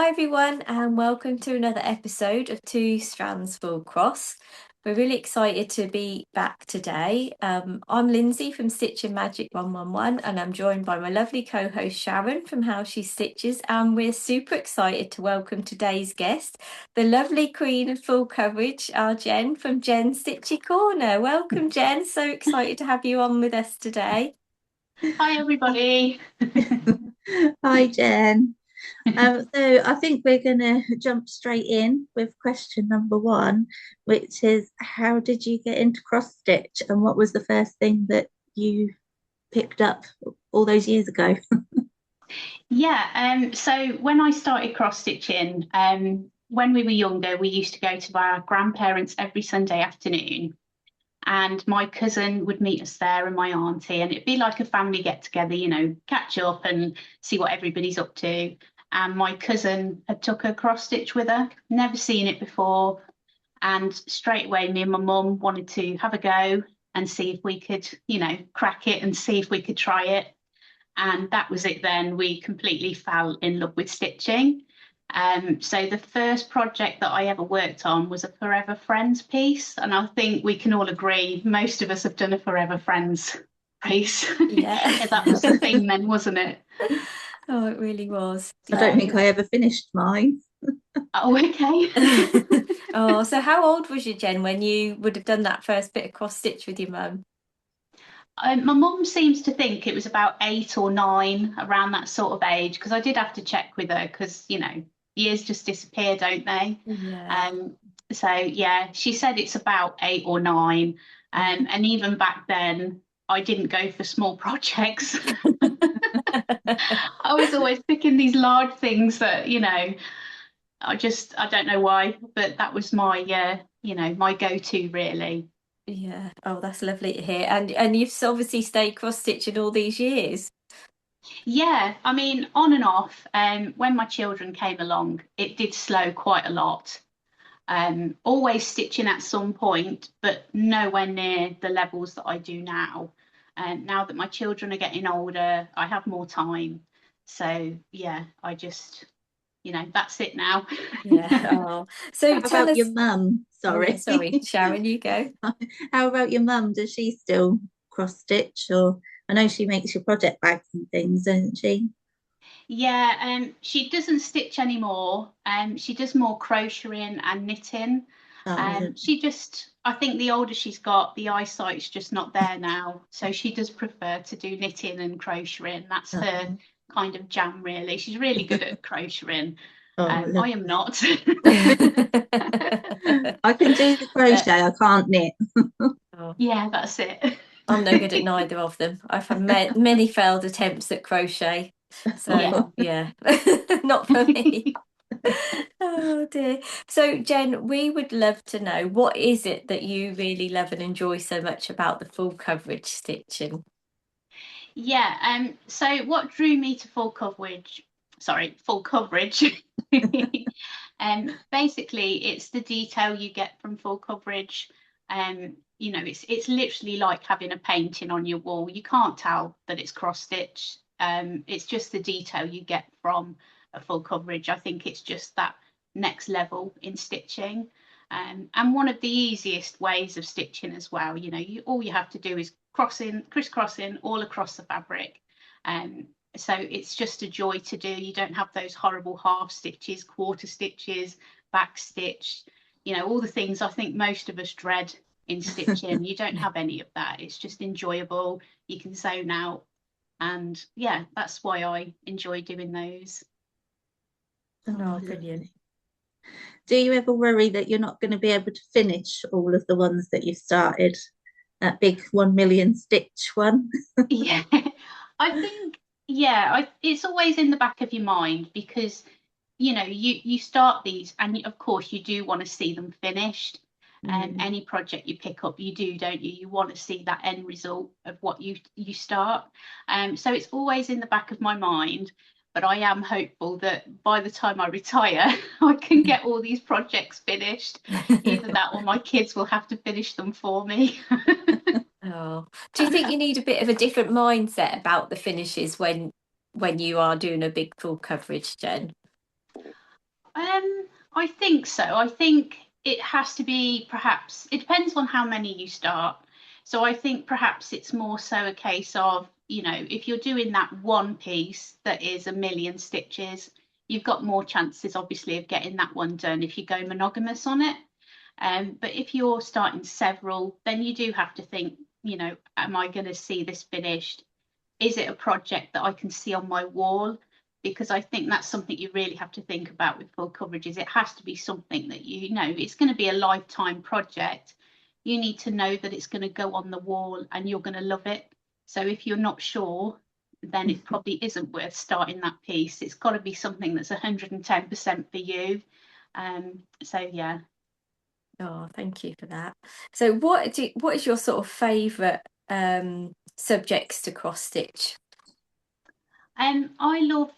everyone, and welcome to another episode of Two Strands Full Cross. We're really excited to be back today. I'm Lynsey from Stitching Magic 111, and I'm joined by my lovely co-host Sharon from How She Stitches, and we're super excited to welcome today's guest, the lovely queen of full coverage, our Jen from Jen's Stitchy Corner. Welcome, Jen. So excited to have you on with us today. Hi, everybody. Hi, Jen. So I think we're going to jump straight in with question number one, which is how did you get into cross stitch and what was the first thing that you picked up all those years ago? So when I started cross stitching, when we were younger, we used to go to our grandparents every Sunday afternoon, and my cousin would meet us there and my auntie, and it'd be like a family get together, catch up and see what everybody's up to. And my cousin had took a cross stitch with her, never seen it before, and straight away, me and my mum wanted to have a go and see if we could, crack it and see if we could try it. And that was it then. We completely fell in love with stitching. So the first project that I ever worked on was a Forever Friends piece. And I think we can all agree, most of us have done a Forever Friends piece. Yeah. That was the thing then, wasn't it? Oh, it really was. I don't think I ever finished mine. Oh, okay. Oh, so how old was you, Jen, when you would have done that first bit of cross stitch with your mum? My mum seems to think it was about 8 or 9, around that sort of age, because I did have to check with her because, years just disappear, don't they? Yeah. So yeah, she said it's about 8 or 9. And even back then, I didn't go for small projects. I was always picking these large things that, I don't know why, but that was my, my go-to really. Yeah. Oh, that's lovely to hear. And you've obviously stayed cross stitching all these years. Yeah, I mean, on and off. When my children came along, it did slow quite a lot. Always stitching at some point, but nowhere near the levels that I do now. And now that my children are getting older, I have more time. So yeah, I just, that's it now. Yeah. Oh, so How tell about your us. mum? Oh, yeah. Sorry. Sorry, Sharon, you go. How about your mum? Does she still cross stitch or I know she makes your project bags and things, doesn't she? Yeah, she doesn't stitch anymore. She does more crocheting and knitting. Oh, I think the older she's got, the eyesight's just not there now. So she does prefer to do knitting and crocheting. That's her oh, kind of jam, really. She's really good at crocheting. oh, I am not. I can do the But crochet, I can't knit. Oh, yeah, that's it. I'm no good at neither of them. I've had many failed attempts at crochet. Yeah. So, yeah, not for me. Oh dear. So, Jen, we would love to know what is it that you really love and enjoy so much about the full coverage stitching? Yeah, so what drew me to full coverage. Basically it's the detail you get from full coverage. It's literally like having a painting on your wall. You can't tell that it's cross stitch. It's just the detail you get from a full coverage. I think it's just that next level in stitching. And one of the easiest ways of stitching as well. All you have to do is crisscrossing all across the fabric. So it's just a joy to do. You don't have those horrible half stitches, quarter stitches, back stitch, all the things I think most of us dread in stitching. You don't have any of that. It's just enjoyable. You can zone out. And yeah, that's why I enjoy doing those. Oh, Oh, brilliant. lovely. Do you ever worry that you're not going to be able to finish all of the ones that you started? That big 1 million stitch one? Yeah, I think, it's always in the back of your mind because you start these and of course you do want to see them finished. And Mm. any project you pick up, you do, don't you? You want to see that end result of what you start. So it's always in the back of my mind, but I am hopeful that by the time I retire, I can get all these projects finished. Either that or my kids will have to finish them for me. Oh, do you think you need a bit of a different mindset about the finishes when you are doing a big full coverage, Jen? I think so. I think it has to be, perhaps, it depends on how many you start. So I think perhaps it's more so a case of, if you're doing that one piece that is a million stitches, you've got more chances, obviously, of getting that one done if you go monogamous on it. But if you're starting several, then you do have to think, am I going to see this finished? Is it a project that I can see on my wall? Because I think that's something you really have to think about with full coverages. It has to be something that it's going to be a lifetime project. You need to know that it's going to go on the wall and you're going to love it. So if you're not sure, then it probably isn't worth starting that piece. It's got to be something that's 110% for you. So yeah. Oh, thank you for that. So what is your sort of favourite subjects to cross stitch? I love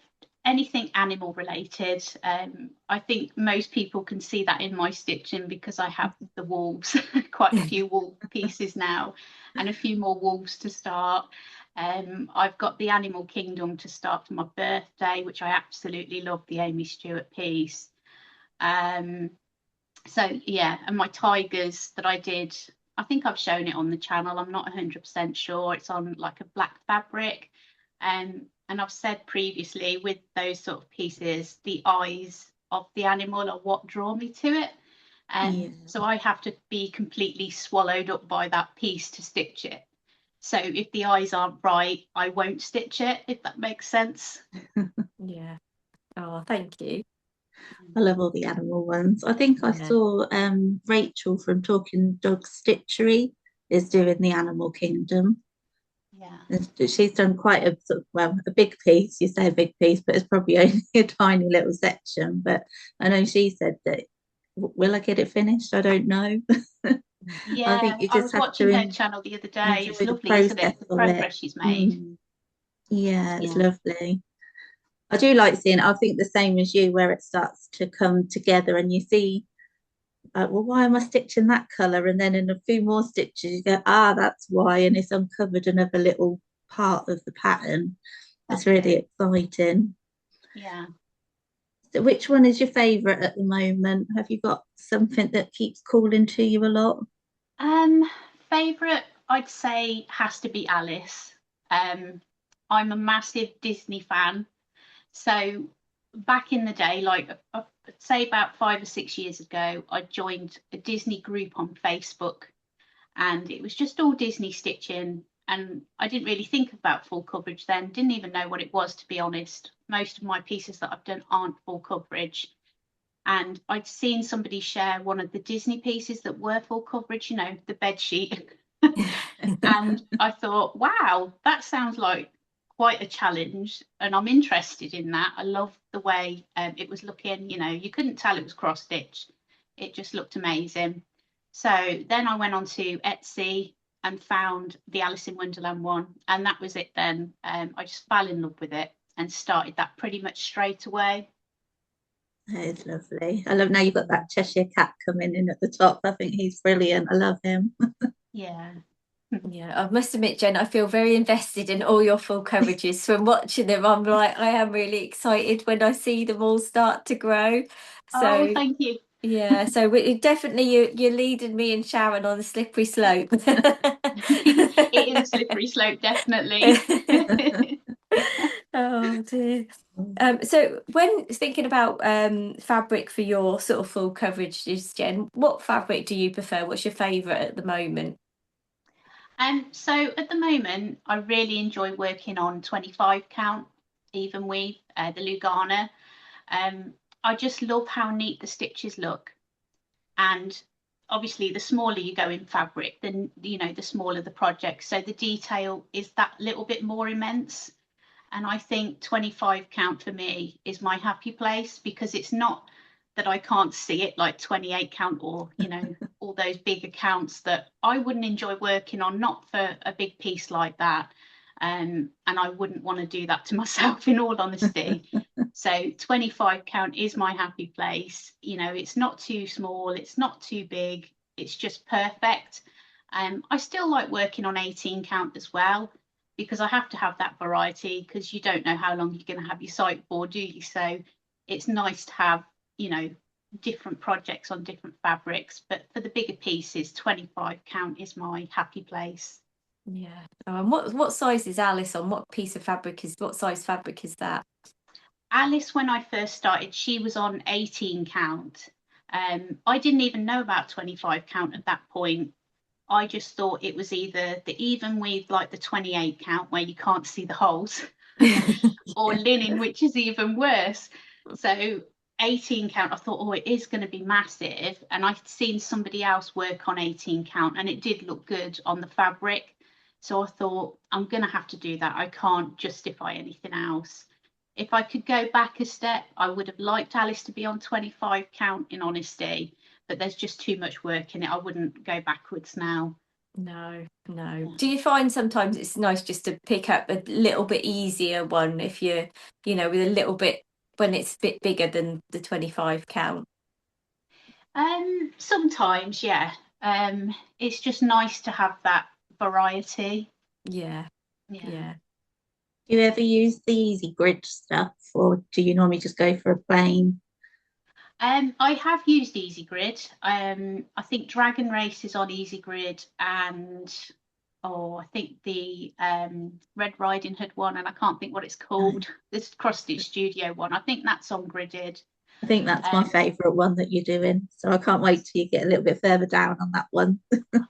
anything animal related. I think most people can see that in my stitching because I have the wolves, quite a few wolf pieces now, and a few more wolves to start. I've got the Animal Kingdom to start for my birthday, which I absolutely love, the Amy Stewart piece. So yeah, and my tigers that I did, I think I've shown it on the channel. I'm not 100% sure. It's on like a black fabric. And I've said previously, with those sort of pieces, the eyes of the animal are what draw me to it. So I have to be completely swallowed up by that piece to stitch it. So if the eyes aren't right, I won't stitch it, if that makes sense. Yeah. Oh, thank you. I love all the animal ones. I think I saw Rachel from Talking Dog Stitchery is doing the Animal Kingdom. Yeah. She's done quite a a big piece. You say a big piece, but it's probably only a tiny little section. But I know she said that, will I get it finished? I don't know. I Yeah, think you I just was have watching to her channel the other day. It's enjoy the lovely, isn't process it? The of it. progress she's made. Yeah, it's Yeah. lovely. I do like seeing, I think the same as you, where it starts to come together and you see, well, why am I stitching that colour? And then in a few more stitches, you go, that's why. And it's uncovered another little part of the pattern. It's really exciting. Yeah. So which one is your favourite at the moment? Have you got something that keeps calling to you a lot? Favourite, I'd say, has to be Alice. I'm a massive Disney fan. So back in the day, like I'd say about 5 or 6 years ago, I joined a Disney group on Facebook, and it was just all Disney stitching. And I didn't really think about full coverage then, didn't even know what it was, to be honest. Most of my pieces that I've done aren't full coverage. And I'd seen somebody share one of the Disney pieces that were full coverage, the bed sheet. And I thought, wow, that sounds like quite a challenge, and I'm interested in that. I love the way it was looking. You couldn't tell it was cross stitch. It just looked amazing. So then I went on to Etsy and found the Alice in Wonderland one, and that was it then. I just fell in love with it and started that pretty much straight away. It's lovely. I love, now you've got that Cheshire Cat coming in at the top. I think he's brilliant. I love him. Yeah. Yeah, I must admit, Jen, I feel very invested in all your full coverages. From watching them, I'm like, I am really excited when I see them all start to grow. Oh, So thank you. yeah, so definitely you're leading me and Sharon on the slippery slope. It is a slippery slope, definitely. Oh dear. So when thinking about fabric for your sort of full coverages, Jen, what fabric do you prefer? What's your favourite at the moment? So at the moment, I really enjoy working on 25 count even weave, the Lugana. I just love how neat the stitches look. And obviously, the smaller you go in fabric, then, the smaller the project. So the detail is that little bit more immense. And I think 25 count for me is my happy place, because it's not that I can't see it like 28 count or, all those big accounts that I wouldn't enjoy working on, not for a big piece like that. And I wouldn't want to do that to myself, in all honesty. So 25 count is my happy place. It's not too small, it's not too big, it's just perfect. I still like working on 18 count as well, because I have to have that variety, because you don't know how long you're going to have your site for, do you? So it's nice to have, different projects on different fabrics, but for the bigger pieces, 25 count is my happy place. Yeah. And what size is Alice on? What size fabric is that? Alice, when I first started, she was on 18 count. I didn't even know about 25 count at that point. I just thought it was either the even weave, like the 28 count where you can't see the holes, or linen, which is even worse. So 18 count, I thought, oh, it is going to be massive. And I'd seen somebody else work on 18 count and it did look good on the fabric. So I thought, I'm going to have to do that. I can't justify anything else. If I could go back a step, I would have liked Alice to be on 25 count, in honesty, but there's just too much work in it. I wouldn't go backwards now. No. Yeah. Do you find sometimes it's nice just to pick up a little bit easier one if you're, with a little bit, when it's a bit bigger than the 25 count? Sometimes, yeah. It's just nice to have that variety. Yeah. Do you ever use the easy grid stuff, or do you normally just go for a plain? I have used Easy Grid. I think Dragon Race is on Easy Grid, and I think the Red Riding Hood one, and I can't think what it's called. This Cross Stitch Studio one. I think that's on gridded. I think that's my favourite one that you're doing. So I can't wait till you get a little bit further down on that one.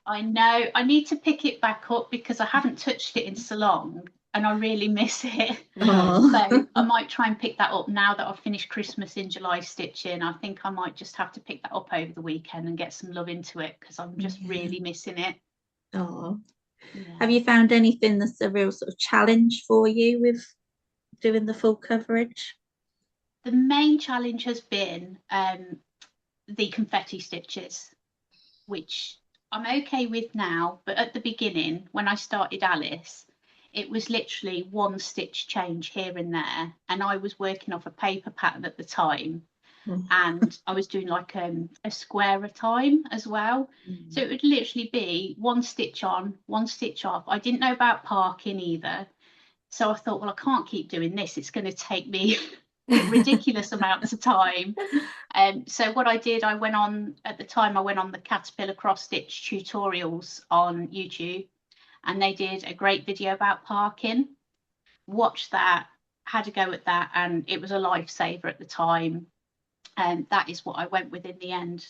I know. I need to pick it back up because I haven't touched it in so long and I really miss it. So I might try and pick that up now that I've finished Christmas in July stitching. I think I might just have to pick that up over the weekend and get some love into it because I'm just really missing it. Oh. Yeah. Have you found anything that's a real sort of challenge for you with doing the full coverage? The main challenge has been the confetti stitches, which I'm okay with now, but at the beginning, when I started Alice, it was literally one stitch change here and there, and I was working off a paper pattern at the time, and I was doing like a square a time as well. So it would literally be one stitch on, one stitch off. I didn't know about parking either, so I thought, well, I can't keep doing this. It's going to take me ridiculous amounts of time. So what I did, I went on the Caterpillar cross stitch tutorials on YouTube, and they did a great video about parking. Watched that, had a go at that, and it was a lifesaver at the time. And that is what I went with in the end.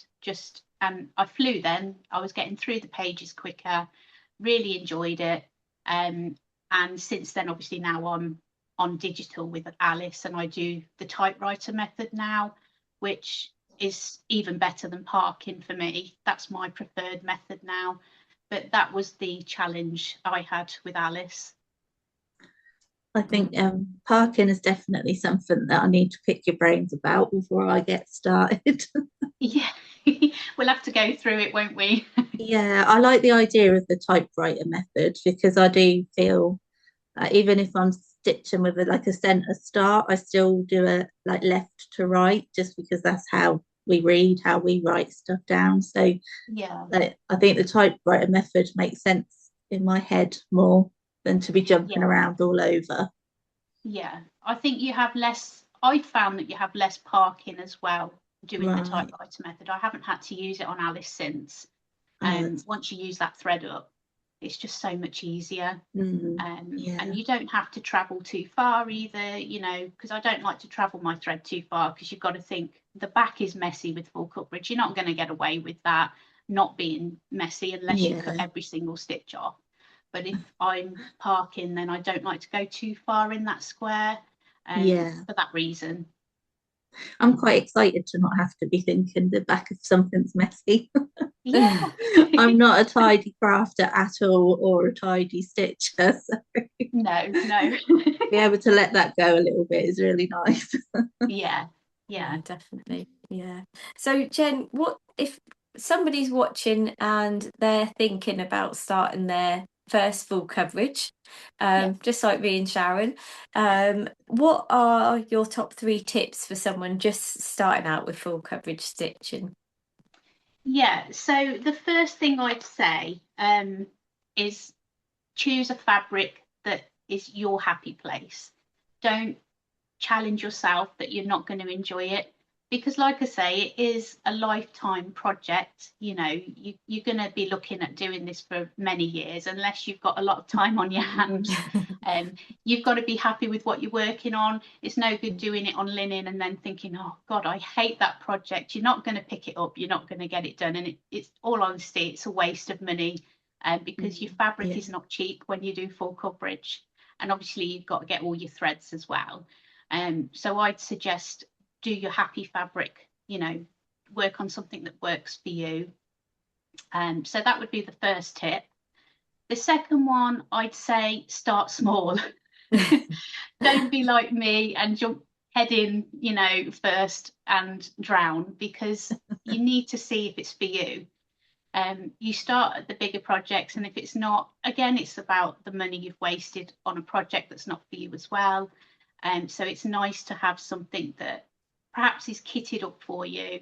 And I flew then. I was getting through the pages quicker, really enjoyed it. And since then, obviously now I'm on digital with Alice, and I do the typewriter method now, which is even better than parking for me. That's my preferred method now. But that was the challenge I had with Alice. I think parking is definitely something that I need to pick your brains about before I get started. Yeah, we'll have to go through it, won't we? Yeah, I like the idea of the typewriter method because I do feel even if I'm stitching with a centre start, I still do it like left to right just because that's how we read, how we write stuff down. So yeah, I think the typewriter method makes sense in my head more than to be jumping around all over. Yeah, I think you have less. I found that you have less parking as well doing the typewriter method. I haven't had to use it on Alice since. And once you use that thread up, it's just so much easier. And you don't have to travel too far either, because I don't like to travel my thread too far because you've got to think the back is messy with full coverage. You're not going to get away with that not being messy unless you cut every single stitch off. But if I'm parking, then I don't like to go too far in that square for that reason. I'm quite excited to not have to be thinking the back of something's messy. Yeah. I'm not a tidy crafter at all or a tidy stitcher. So No. be able to let that go a little bit is really nice. Yeah, definitely. Yeah. So Jen, what if somebody's watching and they're thinking about starting their first full coverage, just like me and Sharon, what are your top 3 tips for someone just starting out with full coverage stitching? Yeah, so the first thing I'd say is choose a fabric that is your happy place. Don't challenge yourself that you're not going to enjoy it. because like I say, it is a lifetime project. You know, you're going to be looking at doing this for many years, unless you've got a lot of time on your hands. You've got to be happy with what you're working on. It's no good doing it on linen and then thinking, oh God, I hate that project. You're not going to pick it up. You're not going to get it done. And it's all honesty, it's a waste of money, because your fabric is not cheap when you do full coverage. And obviously you've got to get all your threads as well. So I'd suggest do your happy fabric, you know, work on something that works for you. So that would be the first tip. The second one, I'd say start small. Don't be like me and jump head in, you know, first and drown, because you need to see if it's for you. You start at the bigger projects, and if it's not, again, it's about the money you've wasted on a project that's not for you as well. So it's nice to have something that perhaps is kitted up for you.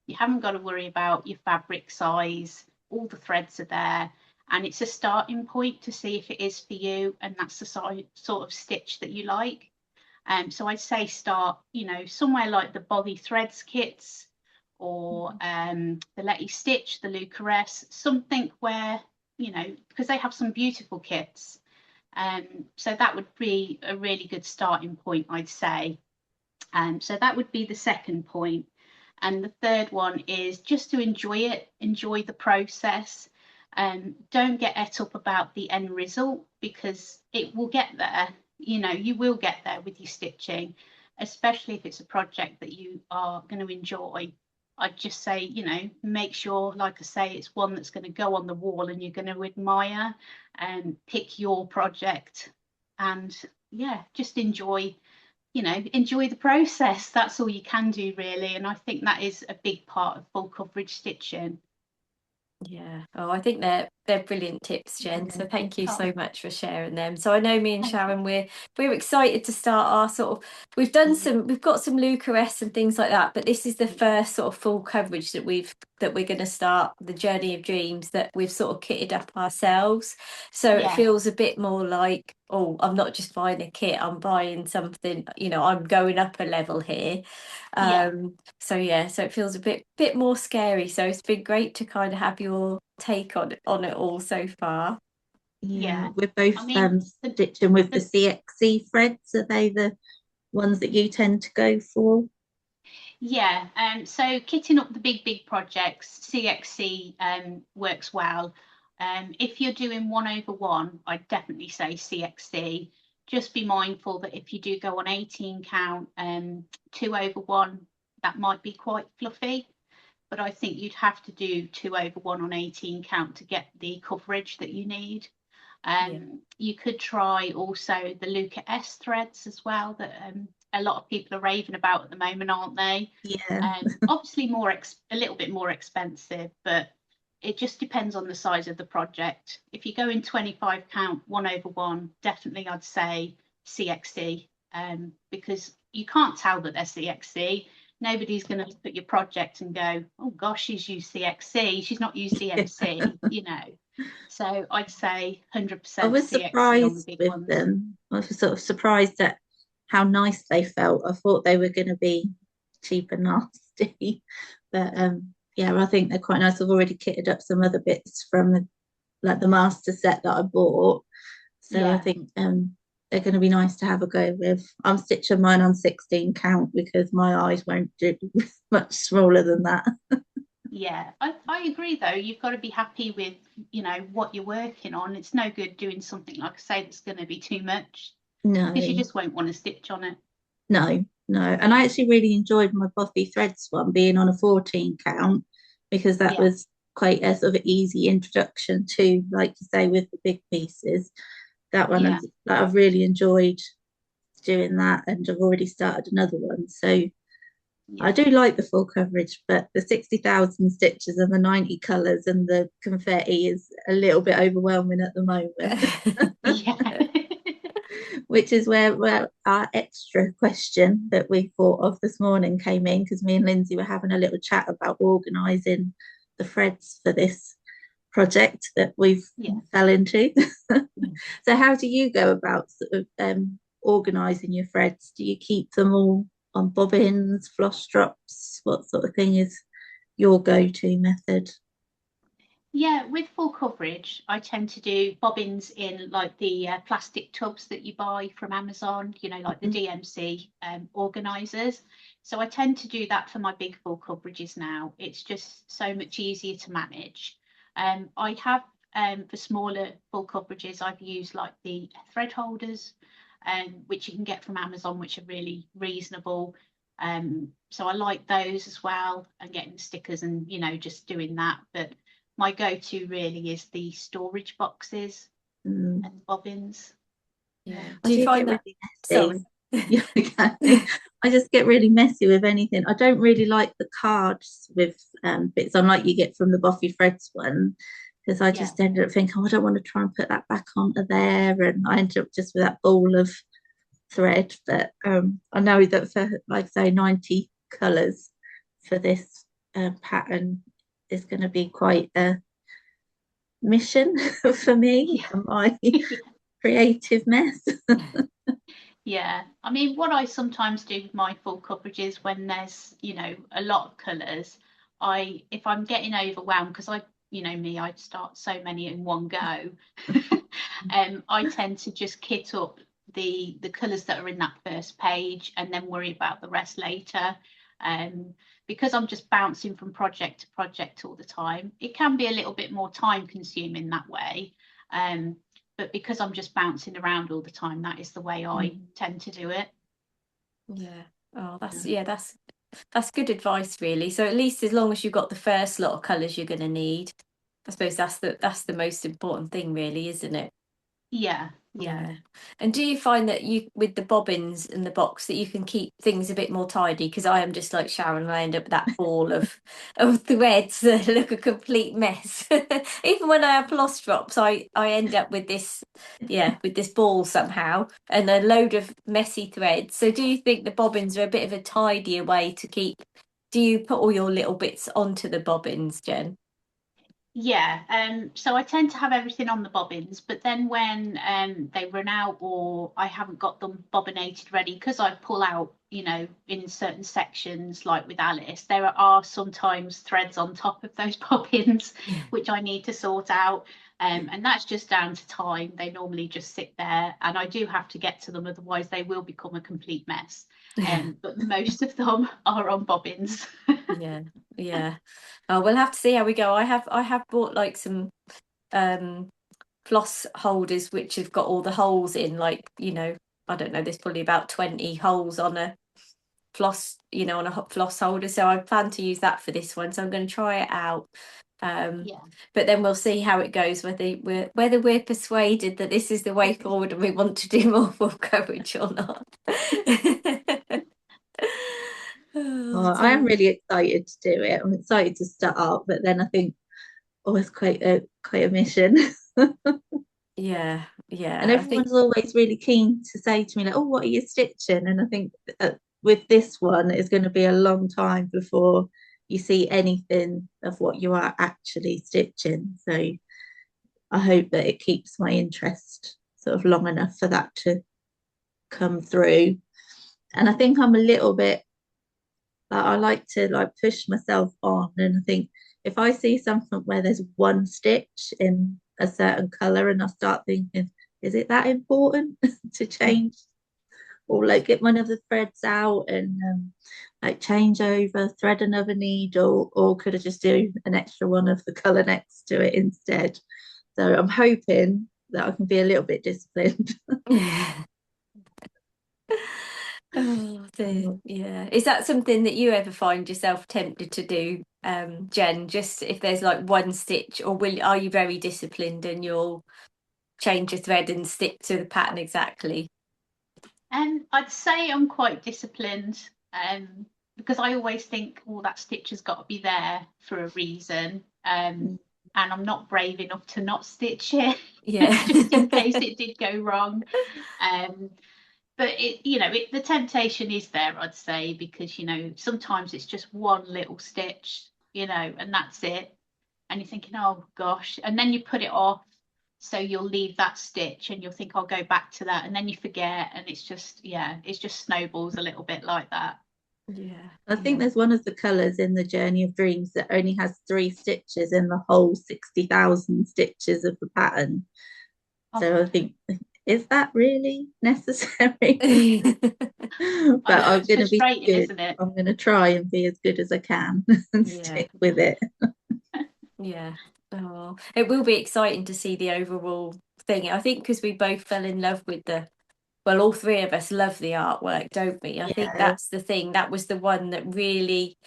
You haven't got to worry about your fabric size, all the threads are there, and it's a starting point to see if it is for you, and that's the sort of stitch that you like. So I'd say start, you know, somewhere like the Bothy Threads kits, or the Letty Stitch, the Lucaress, something where, you know, because they have some beautiful kits. So that would be a really good starting point, I'd say. So that would be the second point. And the third one is just to enjoy it, enjoy the process. Don't get et up about the end result, because it will get there. You know, you will get there with your stitching, especially if it's a project that you are going to enjoy. I'd just say, you know, make sure, like I say, it's one that's going to go on the wall and you're going to admire, and pick your project, and yeah, just enjoy, you know, enjoy the process. That's all you can do, really. And I think that is a big part of full coverage stitching. Yeah. Oh, I think they're brilliant tips, Jen. So thank you so much for sharing them. So I know me and Sharon, we're excited to start our sort of, we've got some Lucaress and things like that, but this is the first sort of full coverage that we're going to start the journey of dreams that we've sort of kitted up ourselves. So it feels a bit more like, oh, I'm not just buying a kit, I'm buying something, you know, I'm going up a level here. So it feels a bit more scary. So it's been great to kind of have your take on it all so far. Yeah, we're both stitching with the CXC threads. Are they the ones that you tend to go for? Yeah, so kitting up the big projects, CXC works well. If you're doing 1/1, I'd definitely say CXC. Just be mindful that if you do go on 18 count, 2/1, that might be quite fluffy, but I think you'd have to do 2/1 on 18 count to get the coverage that you need. You could try also the Lucaress threads as well, that a lot of people are raving about at the moment, aren't they? Yeah. Obviously a little bit more expensive, but it just depends on the size of the project. If you go in 25 count 1/1, definitely I'd say CXC, because you can't tell that they're CXC. Nobody's going to look at your project and go, oh gosh, she's used CXC, she's not used CMC, you know. So I'd say 100% I was CXC surprised on the big with ones. them. I was sort of surprised at how nice they felt. I thought they were going to be cheap and nasty, but I think they're quite nice. I've already kitted up some other bits from the master set that I bought, so I think they're going to be nice to have a go with. I'm stitching mine on 16 count because my eyes won't do much smaller than that. Yeah, I agree though. You've got to be happy with, you know, what you're working on. It's no good doing something, like I say, that's going to be too much. No, because you just won't want to stitch on it. No. And I actually really enjoyed my Bothy Threads one being on a 14 count, because that was quite a sort of easy introduction to, like you say, with the big pieces. That one, I've really enjoyed doing that, and I've already started another one. So I do like the full coverage, but the 60,000 stitches and the 90 colours and the confetti is a little bit overwhelming at the moment. Which is where our extra question that we thought of this morning came in, because me and Lynsey were having a little chat about organising the threads for this project that we've fell into. So how do you go about sort of organising your threads? Do you keep them all on bobbins, floss drops? What sort of thing is your go-to method? Yeah, with full coverage, I tend to do bobbins in like the plastic tubs that you buy from Amazon, you know, like the Mhm. DMC organisers. So I tend to do that for my big full coverages now. It's just so much easier to manage. I have for smaller full coverages, I've used like the thread holders, which you can get from Amazon, which are really reasonable. So I like those as well, and getting the stickers and, you know, just doing that. But my go-to really is the storage boxes Mm. and bobbins. Yeah. I Do you do get find that? really messy. Sorry. Yeah, exactly. I just get really messy with anything. I don't really like the cards with bits on like you get from the Buffy Threads one, because I Yeah, just ended up thinking, oh, I don't want to try and put that back onto there, and I ended up just with that ball of thread. But I know that for like say 90 colours for this pattern is going to be quite a mission for me yeah, and my creative mess. yeah. I mean, what I sometimes do with my full coverages when there's, you know, a lot of colours, if I'm getting overwhelmed, because you know me, I start so many in one go, I tend to just kit up the colours that are in that first page and then worry about the rest later. Um, because I'm just bouncing from project to project all the time, it can be a little bit more time consuming that way. Um, but because I'm just bouncing around all the time, that is the way I tend to do it. Yeah. Oh, that's good advice, really. So at least as long as you've got the first lot of colours you're going to need, I suppose that's the most important thing, really, isn't it? Yeah, yeah. Yeah. And do you find that you, with the bobbins and the box, that you can keep things a bit more tidy? Because I am just like Sharon, and I end up with that ball of threads that look a complete mess. Even when I have floss drops, I end up with this, yeah, with this ball somehow and a load of messy threads. So do you think the bobbins are a bit of a tidier way to keep? Do you put all your little bits onto the bobbins, Jen? Yeah, so I tend to have everything on the bobbins, but then when they run out or I haven't got them bobbinated ready, because I pull out, you know, in certain sections, like with Alice, there are sometimes threads on top of those bobbins, Yeah. which I need to sort out. And that's just down to time. They normally just sit there, and I do have to get to them, otherwise they will become a complete mess. But most of them are on bobbins. Yeah, yeah. Oh, we'll have to see how we go. I have bought like some um floss holders which have got all the holes in, like, you know, I don't know, there's probably about 20 holes on a floss, you know, on a floss holder. So I plan to use that for this one. So I'm going to try it out. Um, Yeah. but then we'll see how it goes, whether we're persuaded that this is the way forward and we want to do more full coverage or not. Oh, Oh, I am dear. really excited to do it. I'm excited to start, but then I think, oh, it's quite a mission. Yeah, And yeah. I think everyone's always really keen to say to me, like, oh, what are you stitching? And I think with this one, it's going to be a long time before you see anything of what you are actually stitching. So I hope that it keeps my interest sort of long enough for that to come through. And I think I'm a little bit like I like to like push myself on, and I think if I see something where there's one stitch in a certain color, and I start thinking, is it that important to change or like get one of the threads out and like change over, thread another needle, or could I just do an extra one of the color next to it instead? So I'm hoping that I can be a little bit disciplined. Oh dear, yeah. Is that something that you ever find yourself tempted to do, Jen? Just if there's like one stitch, or are you very disciplined and you'll change a thread and stick to the pattern exactly? And I'd say I'm quite disciplined, because I always think, oh, that stitch has got to be there for a reason. And I'm not brave enough to not stitch it, Yeah. just in case it did go wrong. Um, but the temptation is there, I'd say, because, you know, sometimes it's just one little stitch, you know, and that's it. And you're thinking, oh gosh, and then you put it off, So you'll leave that stitch and you'll think I'll go back to that, and then you forget, and it's just snowballs a little bit like that. Yeah. I think there's one of the colours in the Journey of Dreams that only has 3 stitches in the whole 60,000 stitches of the pattern. So I think, is that really necessary? But I'm going to be good. Isn't it? I'm going to try and be as good as I can and stick with it. Yeah. Oh, it will be exciting to see the overall thing. I think because we both fell in love with well, all 3 of us love the artwork, don't we? I think that's the thing. That was the one that really,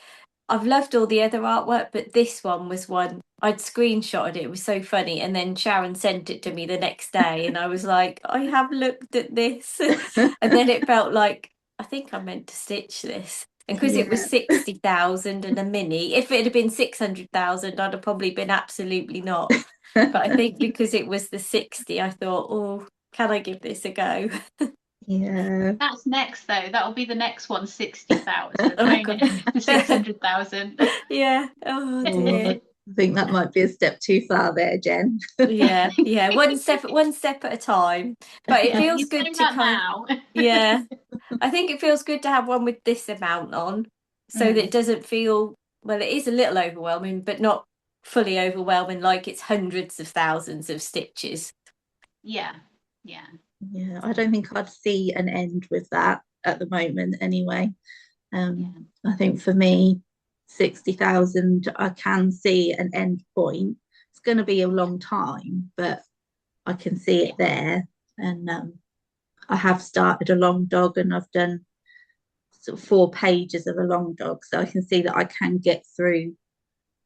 I've loved all the other artwork, but this one was one I'd screenshotted it. It was so funny. And then Sharon sent it to me the next day, and I was like, I have looked at this. And then it felt like, I think I meant to stitch this. And because it was 60,000 and a mini, if it had been 600,000, I'd have probably been absolutely not. But I think because it was the 60, I thought, oh, can I give this a go? Yeah. That's next though. That'll be the next one, 60,000. 600,000. Yeah. Oh dear. I think that might be a step too far there, Jen. Yeah. One step at a time. But it feels good to now. Yeah. I think it feels good to have one with this amount on, so that it doesn't feel, well, it is a little overwhelming, but not fully overwhelming, like it's hundreds of thousands of stitches. Yeah. I don't think I'd see an end with that at the moment anyway. I think for me, 60,000, I can see an end point. It's going to be a long time, but I can see it there. And I have started a long dog, and I've done sort of 4 pages of a long dog, so I can see that I can get through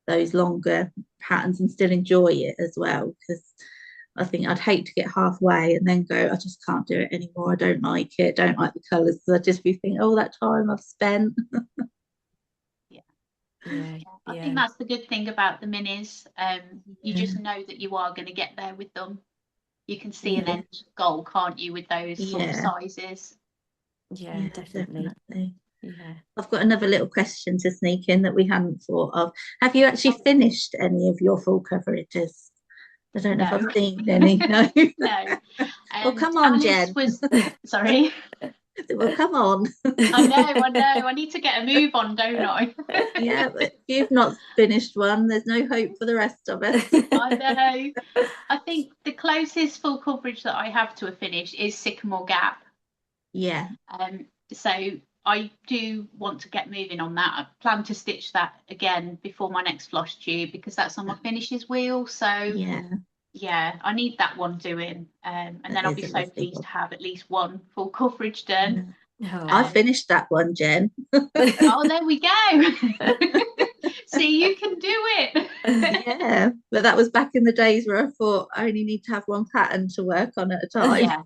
those longer patterns and still enjoy it as well, because I think I'd hate to get halfway and then go, I just can't do it anymore. I don't like it, don't like the colours. So I'd just be thinking, oh, that time I've spent. I think that's the good thing about the minis. You just know that you are going to get there with them. You can see an end goal, can't you, with those sort of sizes? Yeah, definitely. Yeah. I've got another little question to sneak in that we hadn't thought of. Have you actually finished any of your full coverages? I don't know if I've seen any. No. No. Well, come on, Alice Jen. Sorry. Well, come on. I know. I need to get a move on, don't I? Yeah, but if you've not finished one, there's no hope for the rest of us. I know. I think the closest full coverage that I have to a finish is Sycamore Gap. Yeah. So I do want to get moving on that. I plan to stitch that again before my next floss tube, because that's on my finishes wheel. So I need that one doing. And then I'll be so pleased to have at least one full coverage done. I finished that one, Jen. Oh, there we go. See, you can do it. Yeah, but that was back in the days where I thought I only need to have one pattern to work on at a time.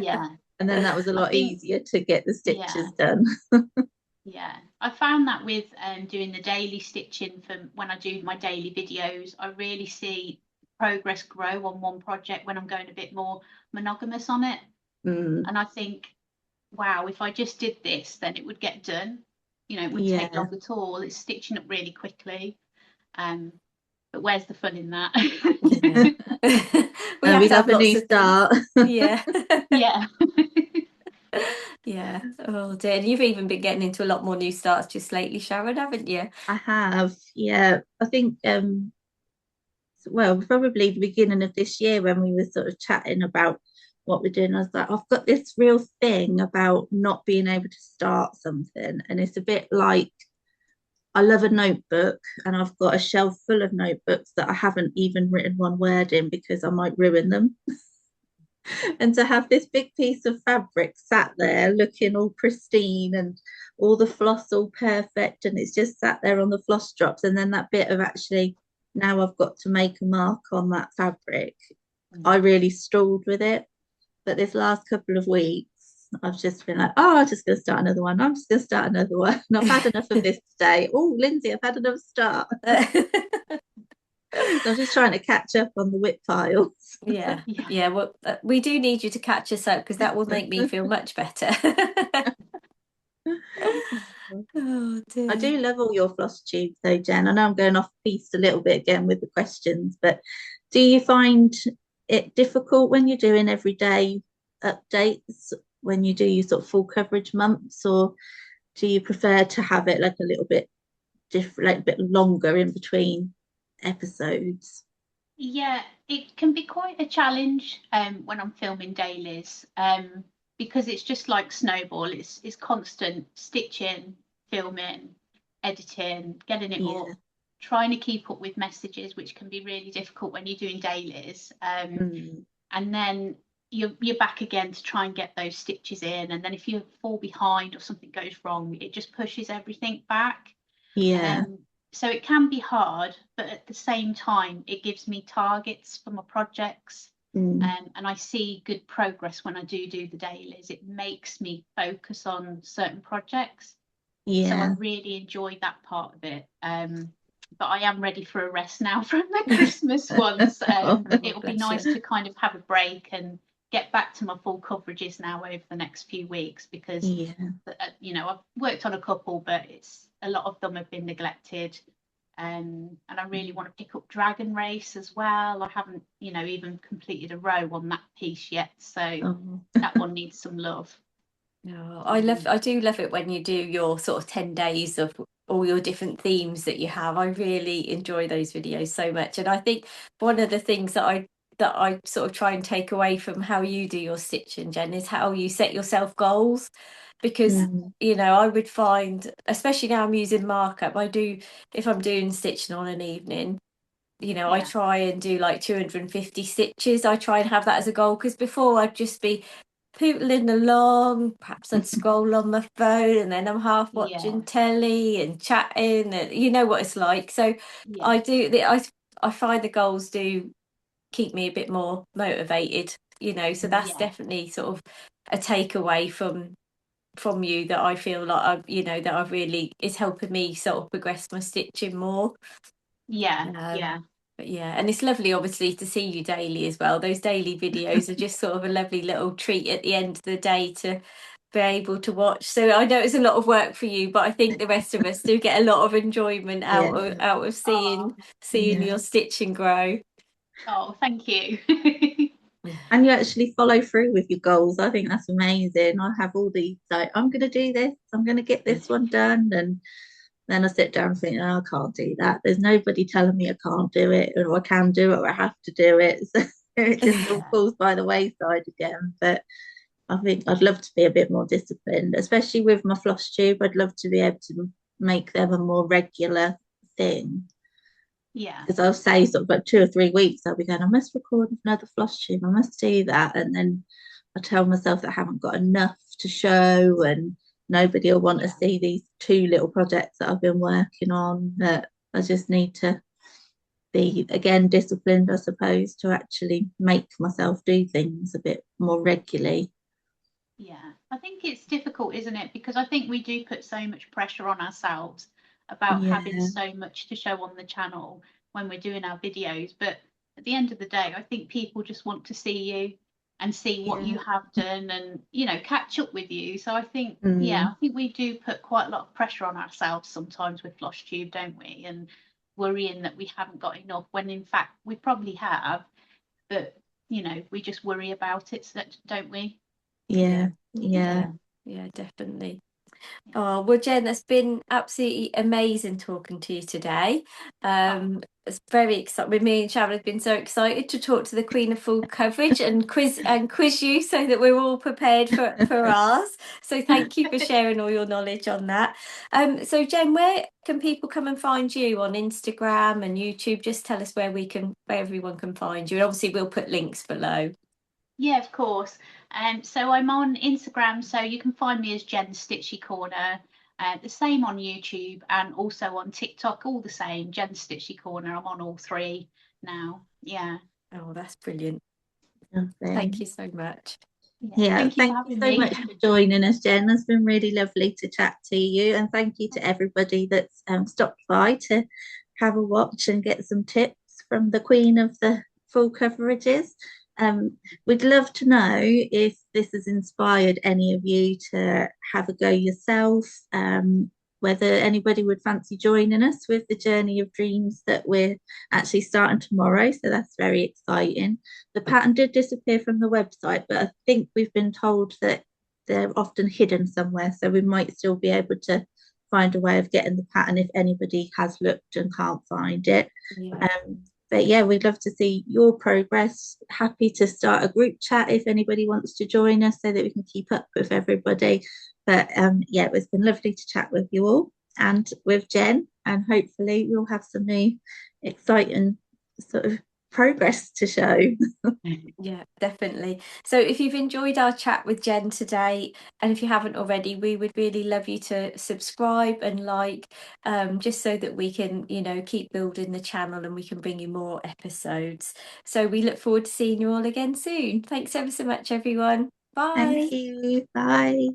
Yeah. And then that was a lot easier to get the stitches done. Yeah, I found that with doing the daily stitching for when I do my daily videos, I really see progress grow on one project when I'm going a bit more monogamous on it. And I think, wow, if I just did this, then it would get done. You know, it wouldn't take long at all. It's stitching up really quickly. But where's the fun in that? We have a new start. Yeah. Yeah. Oh dear. And you've even been getting into a lot more new starts just lately, Sharon, haven't you? I have. Yeah. I think well, probably the beginning of this year, when we were sort of chatting about what we're doing, I was like, I've got this real thing about not being able to start something. And it's a bit like, I love a notebook, and I've got a shelf full of notebooks that I haven't even written one word in because I might ruin them. And to have this big piece of fabric sat there looking all pristine and all the floss all perfect, and it's just sat there on the floss drops, and then that bit of actually, now I've got to make a mark on that fabric, I really struggled with it. But this last couple of weeks, I've just been like, oh, I'm just going to start another one. I'm just going to start another one. And I've had enough of this today. Oh, Lynsey, I've had another start. So I'm just trying to catch up on the whip piles. Yeah. Well, we do need you to catch us up, because that will make me feel much better. Oh dear. I do love all your floss tubes though, Jen. I know I'm going off piste a little bit again with the questions, but Do you find it difficult when you're doing everyday updates, when you do your sort of full coverage months, or do you prefer to have it like a little bit different, like a bit longer in between episodes? Yeah, it can be quite a challenge when I'm filming dailies because it's just like snowball. It's constant stitching, filming, editing, getting it Yeah. up, trying to keep up with messages, which can be really difficult when you're doing dailies. Mm. And then you're back again to try and get those stitches in. And then if you fall behind or something goes wrong, it just pushes everything back. Yeah. Um, so it can be hard, but at the same time, it gives me targets for my projects. Mm. And I see good progress when I do the dailies. It makes me focus on certain projects. So I Yeah. really enjoy that part of it. But I am ready for a rest now from the Christmas ones. Oh, Oh, It'll be bless you. nice to kind of have a break and get back to my full coverages now over the next few weeks because yeah. I've worked on a couple, but it's a lot of them have been neglected. And I really want to pick up Dragon Race as well. I haven't, even completed a row on that piece yet, so Oh. that one needs some love. No, Um, I do love it when you do your sort of 10 days of all your different themes that you have. I really enjoy those videos so much. And I think one of the things that I sort of try and take away from how you do your stitching, Jen, is how you set yourself goals. Because, Mm. I would find, especially now I'm using markup, if I'm doing stitching on an evening, I yeah, try and do like 250 stitches. I try and have that as a goal because before I'd just be pootling along. Perhaps I'd scroll on my phone and then I'm half yeah, watching telly and chatting, and you know what it's like. So yeah, I find the goals do keep me a bit more motivated. So that's yeah, definitely sort of a takeaway from you that I feel like that I really is helping me sort of progress my stitching more. yeah, Um, yeah, but yeah, and it's lovely, obviously, to see you daily as well. Those daily videos are just sort of a lovely little treat at the end of the day to be able to watch. So I know it's a lot of work for you, but I think the rest of us do get a lot of enjoyment Yeah. out of oh, seeing Yeah. your stitching grow. oh, thank you. And you actually follow through with your goals. I think that's amazing. I have all these like, I'm going to do this, I'm going to get this one done. And then I sit down and think, oh, I can't do that. There's nobody telling me I can't do it, or I can do it, or I have to do it. So it just all Yeah, falls by the wayside again. But I think I'd love to be a bit more disciplined, especially with my floss tube. I'd love to be able to make them a more regular thing. yeah, Because I'll say sort of like 2 or 3 weeks, I'll be going, I must record another floss tube, I must do that. And then I tell myself that I haven't got enough to show, and nobody will want to yeah, see these two little projects that I've been working on. That I just need to be again disciplined, I suppose, to actually make myself do things a bit more regularly. yeah. I think it's difficult, isn't it? Because I think we do put so much pressure on ourselves about having Yeah, so much to show on the channel when we're doing our videos. But at the end of the day, I think people just want to see you and see what yeah. you have done and, catch up with you. So I think, yeah, I Mm, think we do put quite a lot of pressure on ourselves sometimes with FlossTube, don't we? And worrying that we haven't got enough when in fact we probably have, but, we just worry about it, so don't we? yeah, Yeah, yeah. yeah, yeah, definitely. Yeah. Oh, well, Jen, it's been absolutely amazing talking to you today. Oh, It's very exciting. With me and Sharon have been so excited to talk to the Queen of Full Coverage and quiz you so that we're all prepared for ours. So thank you for sharing all your knowledge on that. So Jen, where can people come and find you on Instagram and YouTube? Just tell us where everyone can find you. And obviously we'll put links below. yeah, of course. So I'm on Instagram, so you can find me as Jen Stitchy Corner. The same on YouTube and also on TikTok, all the same, Jen Stitchy Corner. I'm on all three now. Yeah. Oh, that's brilliant. Thank Lovely. you so much. Yeah. Yeah, Thank you for thank you having so me. much for joining us, Jen. It's been really lovely to chat to you. And thank you to everybody that's stopped by to have a watch and get some tips from the Queen of the full coverages. We'd love to know if this has inspired any of you to have a go yourself. whether anybody would fancy joining us with the journey of dreams that we're actually starting tomorrow. So that's very exciting. The pattern did disappear from the website, but I think we've been told that they're often hidden somewhere. So we might still be able to find a way of getting the pattern if anybody has looked and can't find it. Yeah. But yeah, we'd love to see your progress. Happy to start a group chat if anybody wants to join us so that we can keep up with everybody. But yeah, it's been lovely to chat with you all and with Jen, and hopefully we'll have some new exciting sort of progress to show. Yeah, definitely. So if you've enjoyed our chat with Jen today, and if you haven't already, we would really love you to subscribe and like, just so that we can, keep building the channel and we can bring you more episodes. So we look forward to seeing you all again soon. Thanks ever so much, everyone. Bye. Thank you. Bye.